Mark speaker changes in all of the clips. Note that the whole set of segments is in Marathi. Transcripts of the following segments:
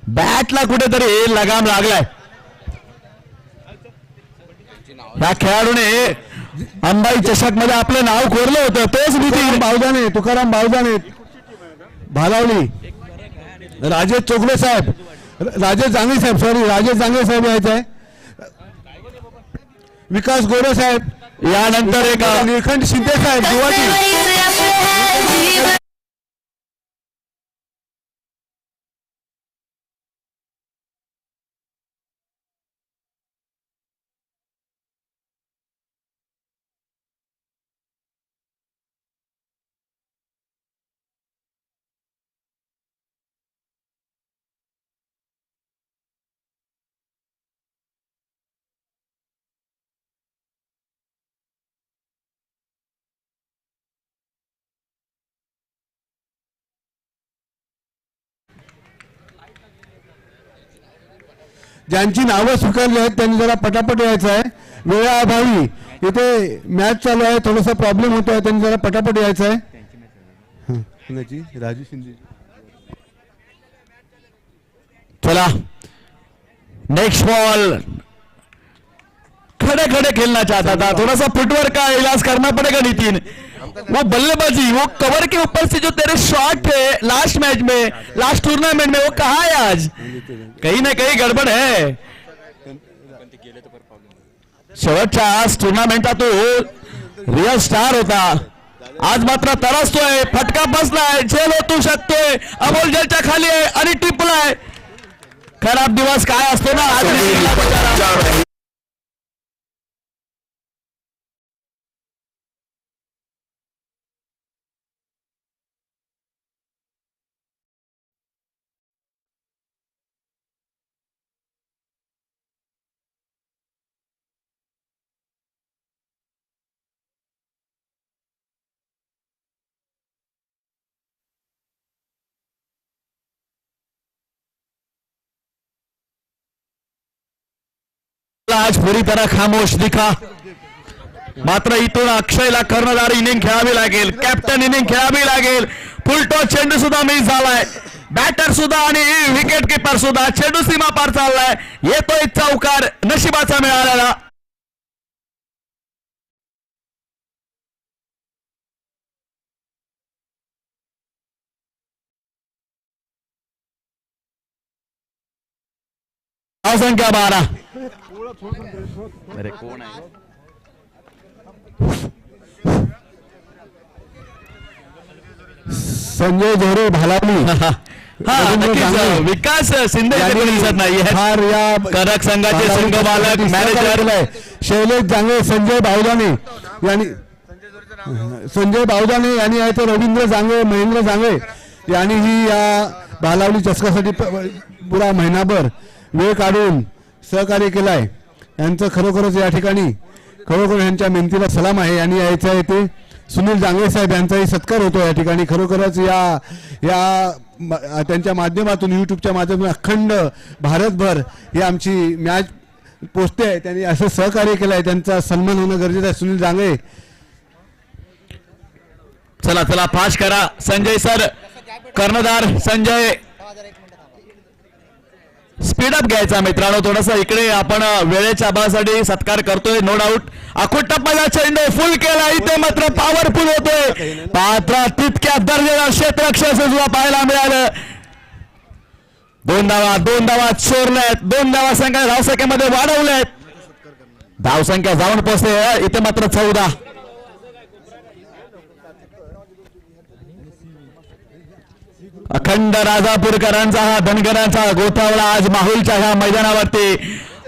Speaker 1: बॅटला कुठेतरी लगाम लागलाय. या खेळाडूने अंबाई चषक मध्ये आपलं नाव कोरलं होतं. तोच नितीन
Speaker 2: तुकाराम बावदाने भालावली, राजेश चोगले साहेब, राजेश जांगे साहेब, सॉरी राजेश जांगे साहेब यायचं आहे, विकास गोरे साहेब,
Speaker 1: यानंतर एक
Speaker 2: निळखंड शिंदे साहेब गुवाहाटी. ज्यांची नावं स्वीकारली आहेत त्यांनी जरा पटापट यायचं आहे. वेळाअभावी इथे मॅच चालू आहे, थोडासा प्रॉब्लेम होतो आहे, त्यांनी जरा पटापट यायचं आहे. राजू शिंदे,
Speaker 1: चला नेक्स्ट बॉल. खड़े खड़े खेलना चाहता था, थोड़ा सा फुटवर्क का इलाज करना पड़ेगा नितिन. वो बल्लेबाजी, वो कवर के ऊपर से जो तेरे शॉट थे लास्ट मैच में, लास्ट टूर्नामेंट में, वो कहाँ है आज? कहीं ना कहीं गडबड है. शेवटच्या आज टुर्नामेंटचा तो रिअल स्टार होता, आज मात्र तरसतोय. फटका बसलाय, झेल ओतू शकतोय, अमोल जेलच्या खाली आहे आणि टिपलाय. खराब दिवस काय असतो ना आज. आज पूरी तरह खामोश दिखा. मात्र इथून अक्षयला कर्णधार इनिंग खेळावी लागेल, कॅप्टन इनिंग खेळावी लागेल. फुलटॉस चेंडू सुद्धा मिस झालाय, बॅटर सुद्धा आणि विकेट किपर सुद्धा. चेंडू सीमा पार चाललाय, येतोय चौकार नशिबाचा मिळालेला. संख्या 12. अरे कोण आहे?
Speaker 2: संजय जोरे भालावली.
Speaker 1: विकास शिंदे दिसत नाही
Speaker 2: फार या
Speaker 1: करक संघाचे संघ मालक मॅनेजर
Speaker 2: शैलेश जांगे, संजय बावदाने यांनी, संजय बावदाने यांनी आहे तर रवींद्र जांगे, महेंद्र जांगे यांनी ही या भालावली चषकासाठी पुरा महिनाभर वेळ काढून सहकार्य केलाय. यांचं खरोखरच या ठिकाणी खरोखर यांच्या मेहनतीला सलाम आहे. यांनी यायचं आहे ते सुनील जांगे साहेब यांचाही सत्कार होतो या ठिकाणी. खरोखरच या त्यांच्या माध्यमातून, यूट्यूबच्या माध्यमातून अखंड भारतभर ही आमची मॅच पोचते आहे. त्यांनी असं सहकार्य केलं आहे, त्यांचा सन्मान होणं गरजेचं आहे. सुनील जांगे,
Speaker 1: चला चला फास्ट करा संजय सर. कर्णधार संजय स्पीडअप घ्यायचा मित्रांनो. थोडासा इकडे आपण वेळेच्या अभावासाठी सत्कार करतोय, नो डाऊट. आखूट टप्प्याचा चेंडू फुल केला, इथे मात्र पॉवरफुल होतोय. पात्र तितक्या दर्जेदार क्षेत्ररक्षक सुद्धा पाहायला मिळालं. 2 धावा चोरल्यात, 2 धावा संख्या धावसंख्येमध्ये वाढवल्यात. धावसंख्या जाऊन पोहोचते इथे मात्र 14. अखंड राजापूरकरांचा हा धनगरांचा गोतावळा आज माहुलच्या ह्या मैदानावरती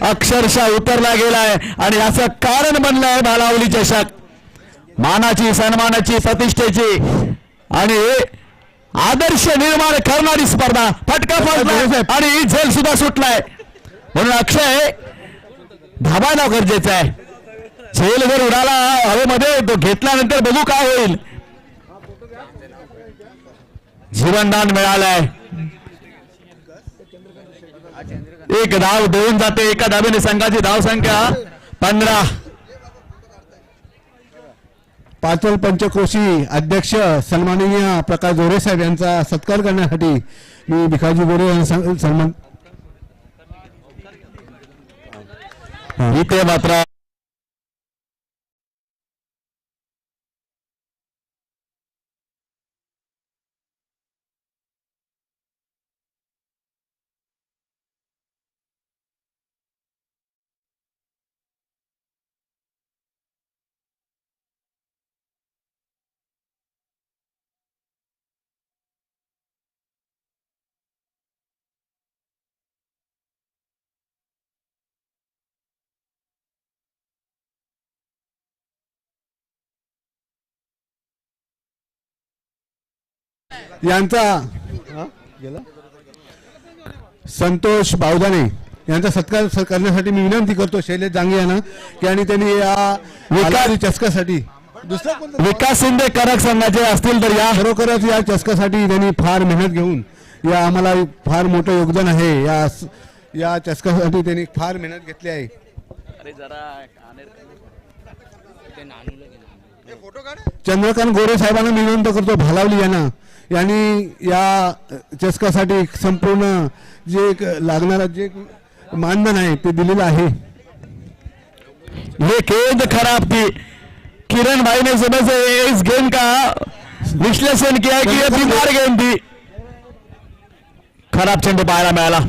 Speaker 1: अक्षरशः उतरला गेलाय आणि याचं कारण बनलंय भालावली चषक. मानाची, सन्मानाची, प्रतिष्ठेची आणि आदर्श निर्माण करणारी स्पर्धा. फटका फसला आणि झेल सुद्धा सुटलाय, म्हणून अक्षय धाबायला गरजेचं आहे. झेल जर उडाला हवेमध्ये तो घेतल्यानंतर बघू काय होईल. जीवनदान मिळालंय. एक धाव देऊन जाते, एका धावेने संघाची धावसंख्या 15.
Speaker 2: पाचल पंचक्रोशी अध्यक्ष सन्माननीय प्रकाश जोरे साहेब यांचा सत्कार करण्यासाठी मी भिकाजी गोरे यांना सन्मान
Speaker 1: इथे मात्र
Speaker 2: यांचा संतोष बावदाने यांचा सत्कार करण्यासाठी मी विनंती करतो शैलेश जांगे यांना की आणि त्यांनी या भालावली चषकासाठी दुसरा कोणता
Speaker 1: विकास शिंदे करक संघाचे असतील तर या
Speaker 2: खरोखरच या चषकासाठी त्यांनी फार मेहनत घेऊन या आम्हाला फार मोठं योगदान आहे या चषकासाठी त्यांनी फार मेहनत घेतली आहे. चंद्रकांत गोरे साहेबांना मी विनंती करतो भालावली यांनी या चषकासाठी संपूर्ण जे लागणारा जे मानधन आहे ते दिलेलं आहे.
Speaker 1: ये गेंद खराब थी. किरण भाई ने सुबह से इस गेंद का विश्लेषण किया कि ये बीमार गेंद थी. खराब चेंडू पाहायला मिळाला.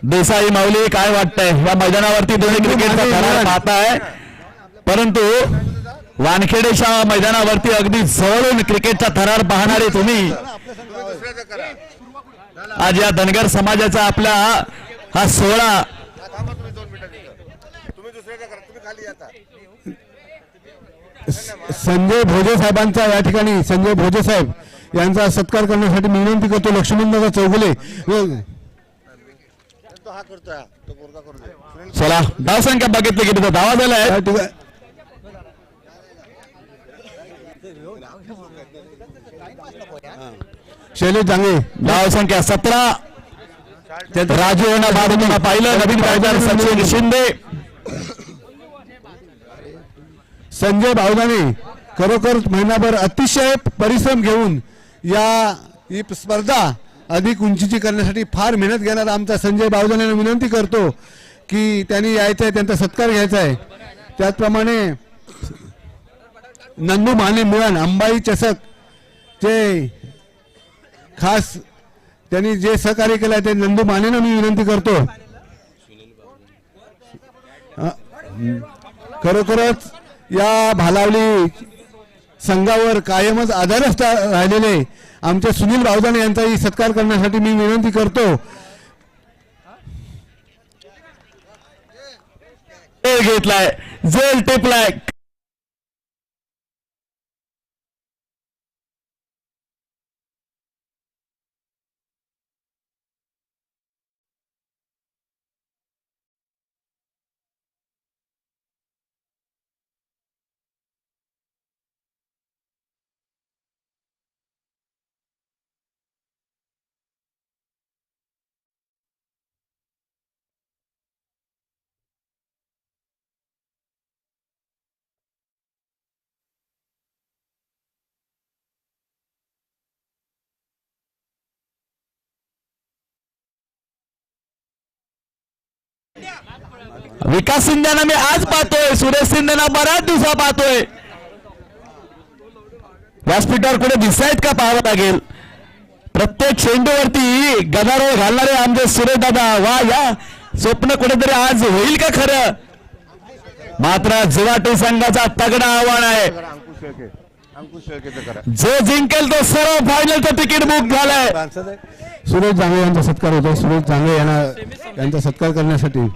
Speaker 1: देसाई माऊली काय वाटतंय या मैदानावरती दोन्ही क्रिकेटचा थरार पाहताय परंतु वानखेडेच्या मैदानावरती अगदी जवळून क्रिकेटचा थरार पाहणारे तुम्ही आज या धनगर समाजाचा आपला हा सोहळा
Speaker 2: संजय भोजे साहेबांचा या ठिकाणी संजय भोजे साहेब यांचा सत्कार करण्यासाठी मी विनंती करतो. लक्ष्मणदादा चौगुले
Speaker 1: चला धावसंख्या बघितली की तिथं धावा झाला
Speaker 2: या
Speaker 1: आहे.
Speaker 2: ठिकाणी शैलेश जांगे
Speaker 1: धावसंख्या 17. राजू यांना बाजूला पाहिलं. नवीन खासदार सचिन शिंदे.
Speaker 2: संजय बावदाने खरोखर महिनाभर अतिशय परिश्रम घेऊन ही स्पर्धा अधिक उंचीची करण्यासाठी फार मेहनत घेणारा आमचा संजय बावदाने विनंती करतो की त्यांनी यायचं आहे त्यांचा सत्कार घ्यायचा आहे. त्याचप्रमाणे नंदू माने मुळान अंबाई चषक जे खास त्यांनी जे सहकार्य केलं आहे ते नंदू मानेनं मी विनंती करतो. खरोखरच या भालावली संघावर कायमच आधारच राहिलेले आमच्या सुनील बावदाने यांचाही सत्कार करण्यासाठी मी विनंती करतो.
Speaker 1: घेतलाय जेल टेपलाय. विकास शिंदेना मी आज पाहतोय. सुरेश शिंदेना बऱ्याच दिवसा पाहतोय. व्यासपीठावर कुठे दिसायत का पाहावं लागेल. प्रत्येक चेंडूवरती गदारोळ घालणारे आमचे सुरेश दादा वा या स्वप्न कुठेतरी आज होईल का खरं. मात्र जिवाटे संघाचा तगडा आव्हान आहे. जो जिंकेल तो सर्व फायनलचं तिकीट बुक झालंय.
Speaker 2: सुरेश जांगे यांचा सत्कार होतो. सुरेश जांगे यांचा सत्कार करण्यासाठी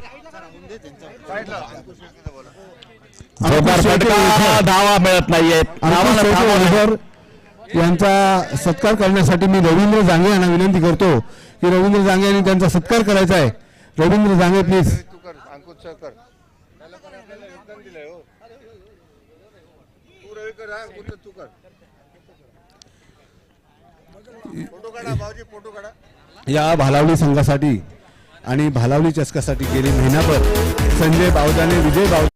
Speaker 1: धावा मिळत नाहीये.
Speaker 2: यांचा सत्कार करण्यासाठी मी रवींद्र जांगे यांना विनंती करतो की रवींद्र जांगे यांनी त्यांचा सत्कार करायचा आहे. रवींद्र जांगे प्लीज. या भालावली संघासाठी आणि भालावली चषकासाठी गेली महिनाभर संजय बावदाने विजय बावदाने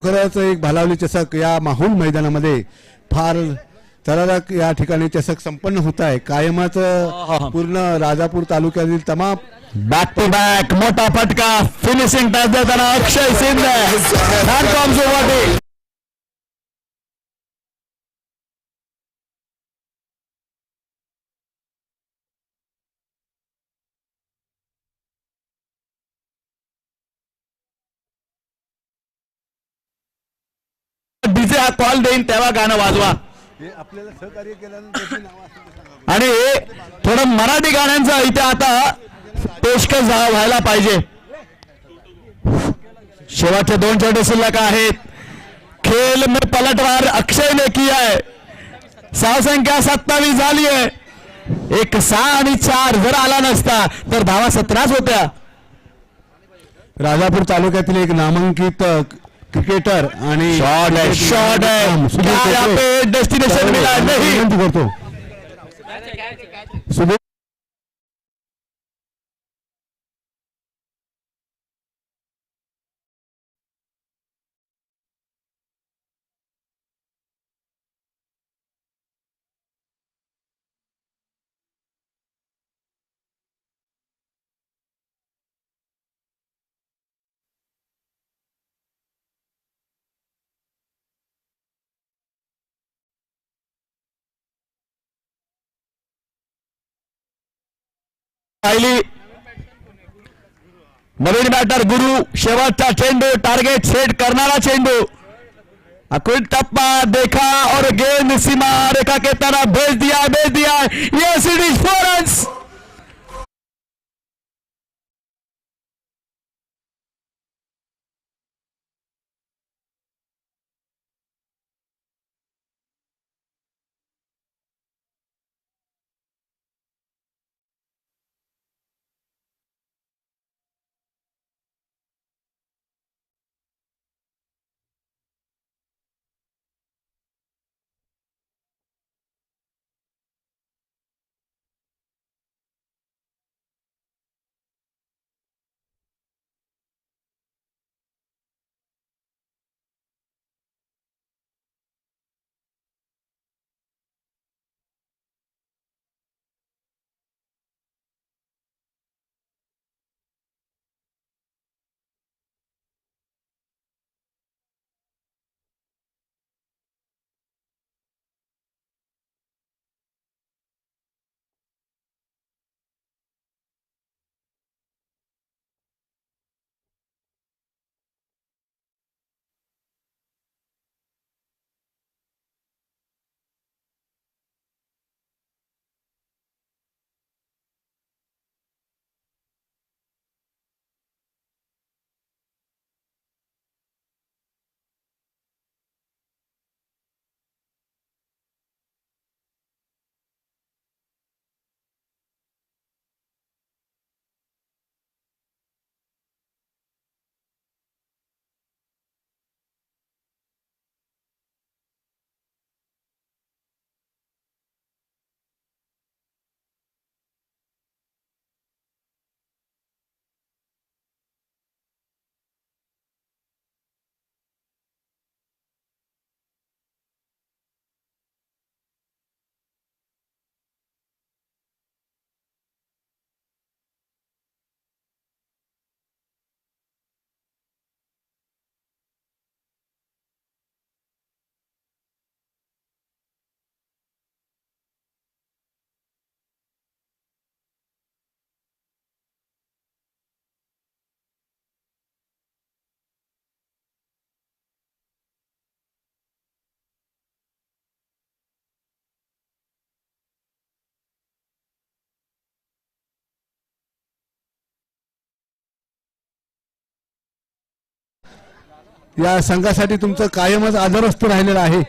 Speaker 2: खरंच एक भालावली चषक या माहूल मैदानामध्ये फार थरारक या ठिकाणी चषक संपन्न होत आहे. कायमच पूर्ण राजापूर तालुक्यातील तमाम
Speaker 1: बॅक टू बॅक मोठा फटका फिनिशिंग टच देताना अक्षय शिंदे सुरुवाती. डीजे हा कॉल देईन तेव्हा गाणं वाजवा.
Speaker 2: आपल्याला सहकार्य केल्यानंतर
Speaker 1: आणि थोडं मराठी गाण्यांचा इथे आता पेशकश व्हायला पाहिजे. शेवटचे 2 चेंडू शिल्लक आहेत. खेल में पलटवार अक्षय ने किया है. संख्या 27 झाली आहे. 1 6 आणि 4 जर आला नसता तर धावा 17च होत्या.
Speaker 2: राजापूर तालुक्यातील एक नामांकित क्रिकेटर आणि
Speaker 1: शॉट है डेस्टिनेशन मिला नहीं.
Speaker 2: विनंती करतो सुधीर
Speaker 1: पाहिली. नवीन बॅटर गुरु शेवटचा चेंडू टार्गेट सेट करणारा चेंडू. अकुल टप्पा देखा और गेंद सीमा रेखा के तरफ भेज दिया. Yes it is 4 runs.
Speaker 2: या संघासाठी तुमचं कायमच आदरस्त राहिलेलं आहे.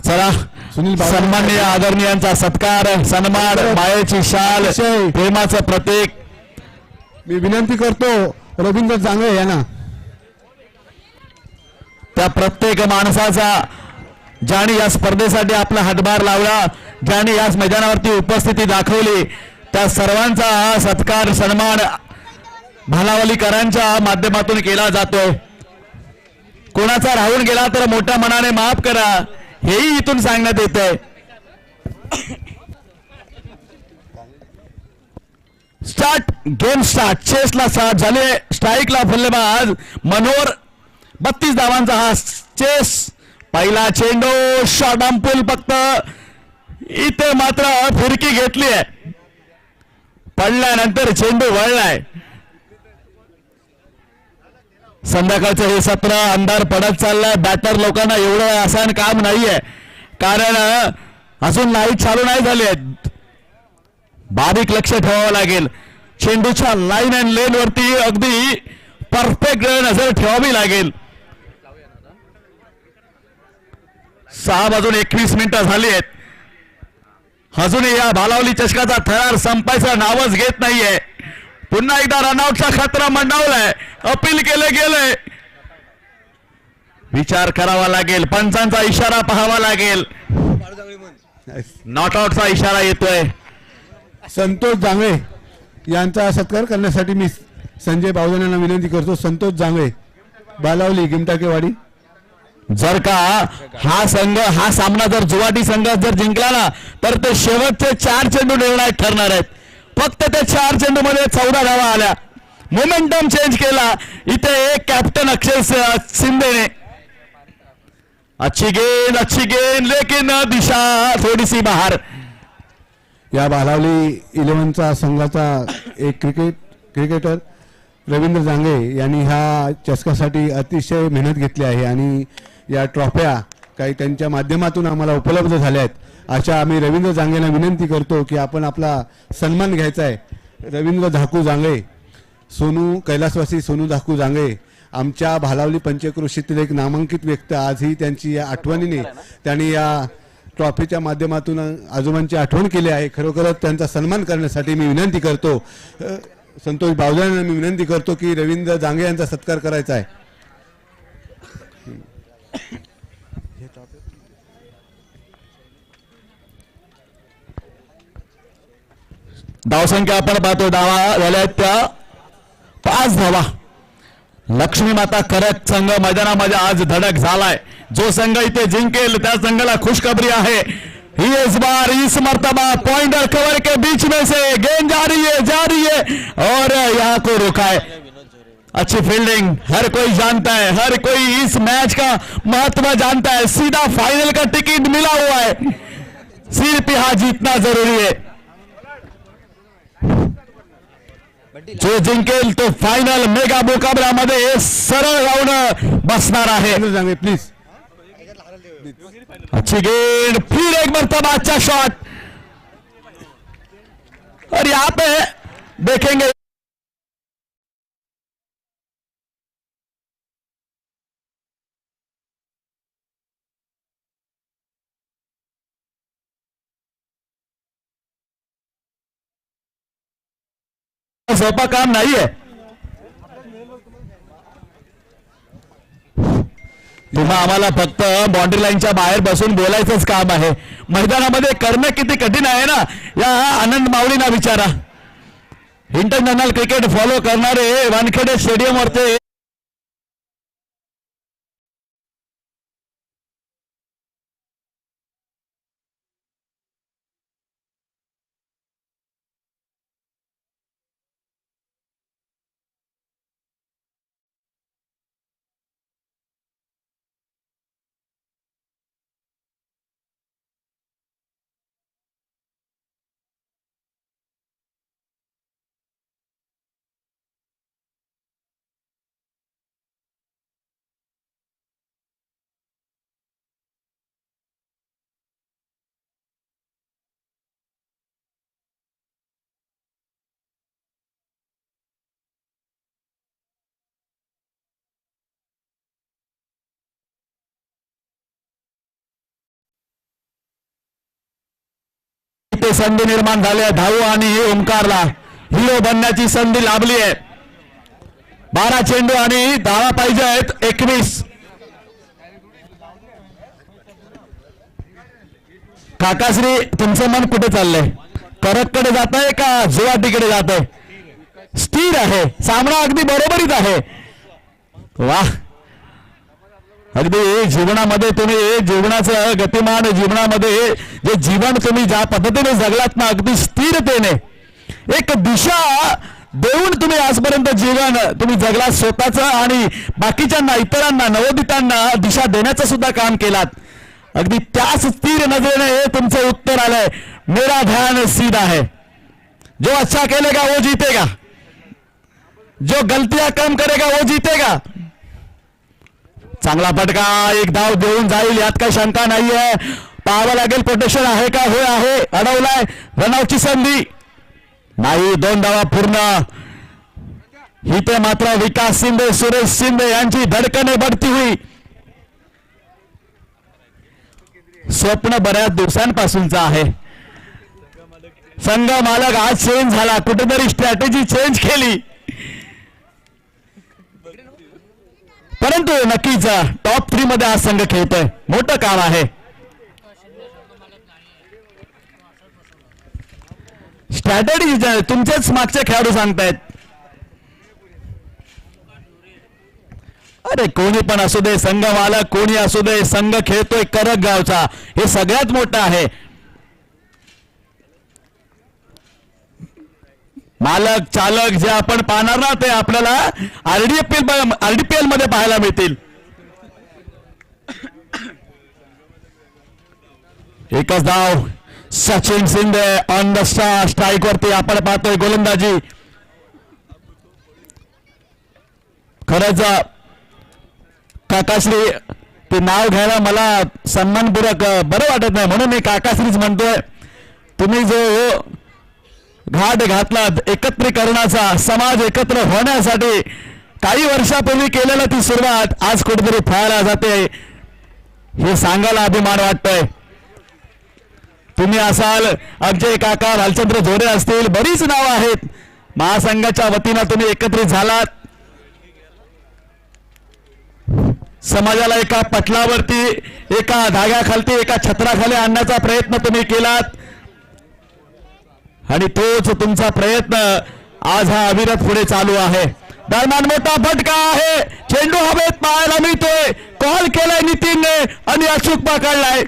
Speaker 1: चला
Speaker 2: सुनील
Speaker 1: सन्माननीय आदरणीयांचा सत्कार सन्मान मायेची शाल प्रेमाचं प्रतीक.
Speaker 2: मी विनंती करतो रवींद्र जांगळे यांना
Speaker 1: त्या प्रत्येक माणसाचा ज्याने या स्पर्धेसाठी आपला हातभार लावला, ज्याने या मैदानावरती उपस्थिती दाखवली त्या सर्वांचा सत्कार सन्मान भालावलीकरांच्या माध्यमातून केला जातोय. कोणाचा राहून गेला तर मोठ्या मनाने माफ करा, हेही इथून सांगण्यात येतंय. Start, game start. चेसला स्टार्ट झाले. स्ट्राईकला फलंदाज मनोहर. 32 धावांचा हा चेस. पहिला चेंडू शॉट अंपुल. फक्त इथे मात्र फिरकी घेतली आहे. पडल्यानंतर चेंडू वळलाय. संध्याकाळचं हे सत्र अंधार पडत चाललंय. बॅटर लोकांना एवढं आसान काम नाहीये, कारण अजून लाईट चालू नाही झाली आहेत. बारीक लक्ष ठेवावं लागेल. चेंडूच्या लाईन अँड लेन वरती अगदी परफेक्ट नजर ठेवावी लागेल. 6:21 मिनिटं झाली आहेत. अजूनही या भालावली चषकाचा थरार संपायचं नावच घेत नाहीये. पुन्हा एकदा रनआउटचा खतरा मंडावलाय. अपील केले गेले. विचार करावा लागेल. पंचांचा इशारा पाहावा लागेल. नॉट आउटचा इशारा येतोय.
Speaker 2: संतोष जांगळे यांचा सत्कार करण्यासाठी मी संजय बावधन यांना विनंती करतो. संतोष जांगळे, बालावली, गिमटाकेवाडी.
Speaker 1: जर का हा संघ, हा सामना जर जुवाटी संघ जर जिंकला ना, तर ते शेवटचे 4 चेंडू निर्णायक ठरणार आहेत. फक्त ते 4 चेंडू मध्ये 14 धावा आल्या. मोमेंटम चेंज केला इथे एक कॅप्टन अक्षय शिंदेने. अच्छी गेंद लेकिन दिशा थोडीसी बाहर.
Speaker 2: या बालावली 11चा संघाचा एक क्रिकेटर रवींद्र जांगे यांनी ह्या चषकासाठी अतिशय मेहनत घेतली आहे आणि या ट्रॉफ्या काही त्यांच्या माध्यमातून आम्हाला उपलब्ध झाल्या आहेत. अशा आम्ही रवींद्र जांगेंना विनंती करतो की आपण आपला सन्मान घ्यायचा आहे. रवींद्र धाकू जांगे, सोनू कैलासवासी सोनू धाकू जांगे, आमच्या भालावली पंचक्रोशीतील एक नामांकित व्यक्ती. आजही त्यांची या आठवणीने त्यांनी या ट्रॉफीच्या माध्यमातून आजोबांची आठवण केली आहे. खरोखरच त्यांचा सन्मान करण्यासाठी मी विनंती करतो. संतोष बावधन यांना मी विनंती करतो की रवींद्र जांगे यांचा सत्कार करायचा आहे.
Speaker 1: धावसंख्या आपण पाहतो. धावा झाल्या त्या 5 धावा. लक्ष्मी माता करत संघ मैदानामध्ये आज धडक झालाय. जो संघ इथे जिंकेल त्या संघाला खुशखबरी आहे. इस बार इस मर्तबा पॉइंटर कवर के बीच में से गेंद जा रही है और यहाँ को रोका है. अच्छी फील्डिंग. हर कोई जानता है, हर कोई इस मैच का महत्व जानता है. सीधा फाइनल का टिकट मिला हुआ है. सिर्फ यहाँ जीतना जरूरी है. जो जिंकेल तो फायनल मेगा मुकाबल्यामध्ये सरळ जाऊन बसणार आहे.
Speaker 2: जांगे प्लीज.
Speaker 1: अच्छी गेंद. फिर एक मरतबा अच्छा शॉट. और यहाँ पे देखेंगे सोपा काम नाहीये. तुम्हा आम्हाला फक्त बाउंड्री लाईनच्या बाहेर बसून बोलायचंच काम आहे. मैदानामध्ये करणं किती कठीण आहे ना, या आनंद माऊलींना विचारा. इंटरनॅशनल क्रिकेट फॉलो करणारे वानखेडे स्टेडियम वरती संधी निर्माण झाली आहे. धाऊ आणि ओमकारला हिरो बनण्याची संधी लाभली आहे. 12 चेंडू आणि धावा पाहिजे आहेत 21. काकाश्री तुमचं मन कुठे चाललंय? करककडे जात आहे का जुवाटीकडे जात आहे? स्थिर आहे. सामना अगदी बरोबरीत आहे. वाह, अगदी जीवनामध्ये तुम्ही जीवनाचं गतिमान जीवनामध्ये जे जीवन तुम्ही ज्या पद्धतीने जगलात ना, अगदी स्थिरतेने एक दिशा देऊन तुम्ही आजपर्यंत जीवन तुम्ही जगलात स्वतःचं आणि बाकीच्यांना इतरांना नवोदितांना दिशा देण्याचं सुद्धा काम केलात. अगदी त्याच स्थिर नजरेने हे तुमचं उत्तर आलंय. मेरा ध्यान सीधा है, जो अच्छा खेलेगा वो जीतेगा, जो गलतियां कम करेगा वो जीतेगा. चांगला फटका, एक धाव देऊन जाईल यात काही शंका नाहीये. पाहावं लागेल प्रोटेक्शन आहे का? होय आहे. अडवलाय. रनआउटची संधी नाही. 2 धावा पूर्ण. इथे मात्र विकास शिंदे, सुरेश शिंदे यांची धडकने बढती हुई. स्वप्न बऱ्याच दिवसांपासूनचं आहे. संघ मालक आज चेंज झाला, कुठेतरी स्ट्रॅटेजी चेंज केली, परंतु नक्कीच टॉप 3 मध्ये आज संघ खेळतोय. मोठं काम आहे. स्ट्रॅटेजी तुमचेच मागचे खेळाडू सांगतायत. अरे कोणी पण असू दे, संघ मालक कोणी असू दे, संघ खेळतोय करक गावचा, हे सगळ्यात मोठं आहे. मालक चालक जे आपण पाहणार ना, ते आपल्याला आरडीपीएल मध्ये पाहायला मिळतील. एकच धाव. Sachin Shinde on the strike वरती आपण पाहतोय गोलंदाजी. खरंच काकाश्री ते नाव घ्यायला मला सन्मानपूर्वक बरं वाटत नाही, म्हणून मी काकाश्रीच म्हणतोय. तुम्ही जो घाट घातलात एकत्रीकरणाचा, समाज एकत्र होण्यासाठी काही वर्षापूर्वी केलेला ती सुरुवात आज कुठेतरी फळाला जाते, हे सांगायला अभिमान वाटतोय. तुम्ही असाल, आमचे काका भालचंद्र झोडे असतील, बरीच नावं आहेत. महासंघाच्या वतीनं तुम्ही एकत्रित झालात. समाजाला एका पटलावरती, एका धाग्याखालती, एका छत्राखाली आणण्याचा प्रयत्न तुम्ही केलात आणि तोच तुमचा प्रयत्न आज हा अविरत पुढे चालू आहे. दरम्यान मोठा फटका आहे. चेंडू हवेत पाहायला मिळतोय. कॉल केलाय नितीनने आणि अचूक पकडलाय.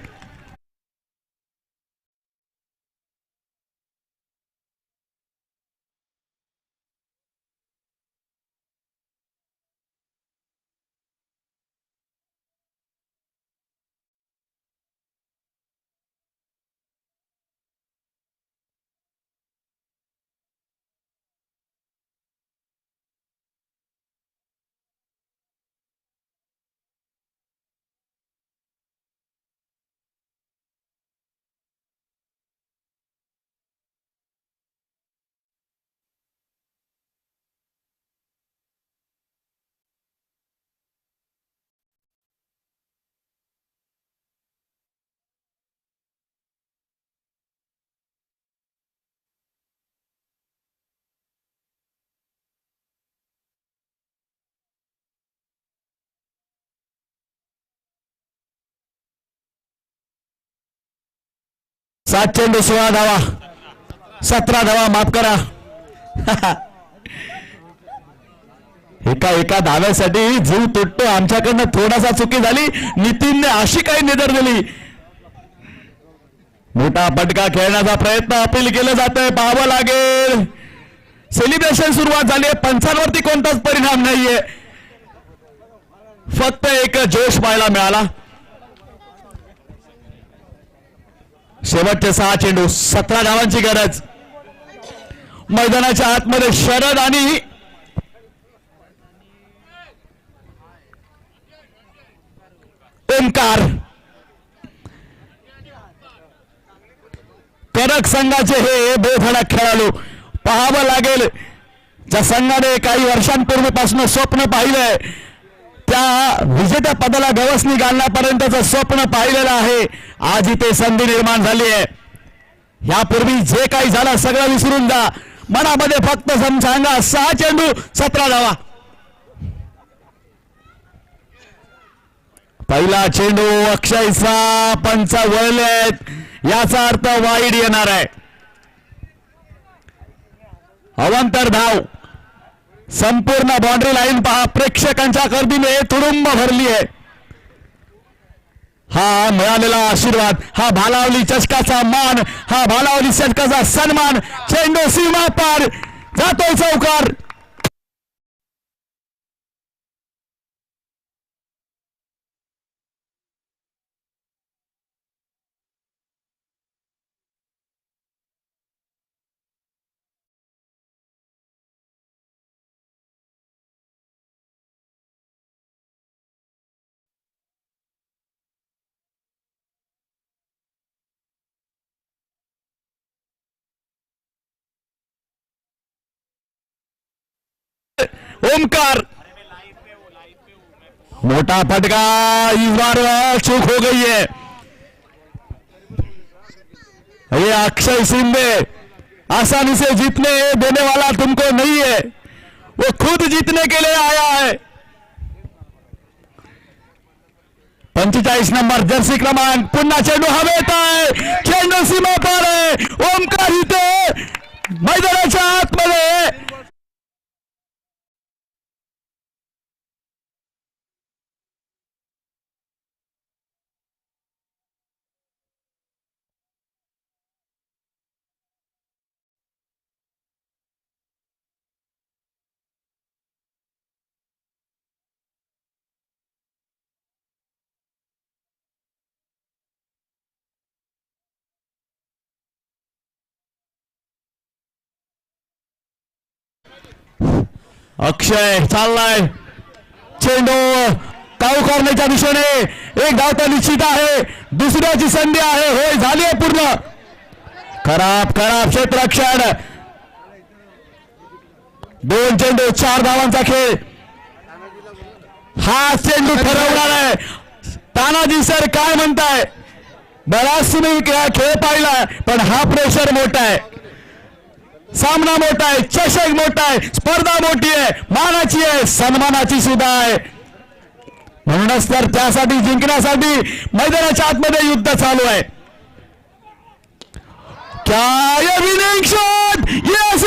Speaker 1: सात चेंडू 16 धावा, 17 धावा, माफ करा. एका धाव्यासाठी जीव तुटतो. आमच्याकडनं थोडासा चुकी झाली. नितीनने अशी काही निदर दिली. मोठा फटका खेळण्याचा प्रयत्न अपील केलं जात आहे. पाहावं लागेल. सेलिब्रेशन सुरुवात झाली आहे. पंचांवरती कोणताच परिणाम नाहीये, फक्त एक जोश पाहायला मिळाला. शेवटचे 6 चेंडू, 17 धावांची गरज. मैदानाच्या आतमध्ये शरद आणि ओंकार, करक संघाचे हे बेधडक खेळाडू. पाहावं लागेल, ज्या संघाने काही वर्षांपूर्वीपासून स्वप्न पाहिलंय, त्या विजेत्या पदाला गवसणी घालण्यापर्यंतचं स्वप्न पाहिलेलं आहे. आज इथे संधी निर्माण झाली आहे. यापूर्वी जे काही झालं सगळं विसरून जा. मनामध्ये फक्त सांगा 6 चेंडू 17 धावा. पहिला चेंडू अक्षयचा पंच वळलेत, याचा अर्थ वाईड येणार आहे. अवांतर धाव, संपूर्ण बाउंड्री लाईन पहा, प्रेक्षकांच्या गर्दीने तुडुंब भरली आहे. हा मिळालेला आशीर्वाद, हा भालावली चषकाचा मान, हा भालावली चषकाचा सन्मान. चेंडू सीमा पार जातोय चौकार. ओमकार, मोटा फटका, इस बार चूक हो गई है. ये अक्षय शिंदे आसानी से जीतने देने वाला तुमको नहीं है, वो खुद जीतने के लिए आया है. 45 नंबर जर्सी क्रमांक, पुन्हा चेंडू हवेत आहे, चेंडू सीमा पार आहे. ओमकार इथे मैदानाच्या आतमध्ये. अक्षय चाललाय, चेंडू काऊ करण्याच्या दिशेने, एक धाव तर निश्चित आहे, दुसऱ्याची संधी आहे. होय, झाली आहे पूर्ण. खराब क्षेत्ररक्षण. 2 चेंडू 4 धावांचा खेळ. हा चेंडू ठरवणार आहे. तानाजी सर काय म्हणताय? बराच तुम्ही खेळ पाहिला, पण हा प्रेशर मोठा आहे, सामना मोठा आहे, चषक मोठा आहे, स्पर्धा मोठी आहे, मानाची आहे, सन्मानाची सुद्धा आहे. म्हणूनच तर त्यासाठी जिंकण्यासाठी मैदानाच्या आतमध्ये युद्ध चालू आहे. क्या ये विनिंग शॉट, ये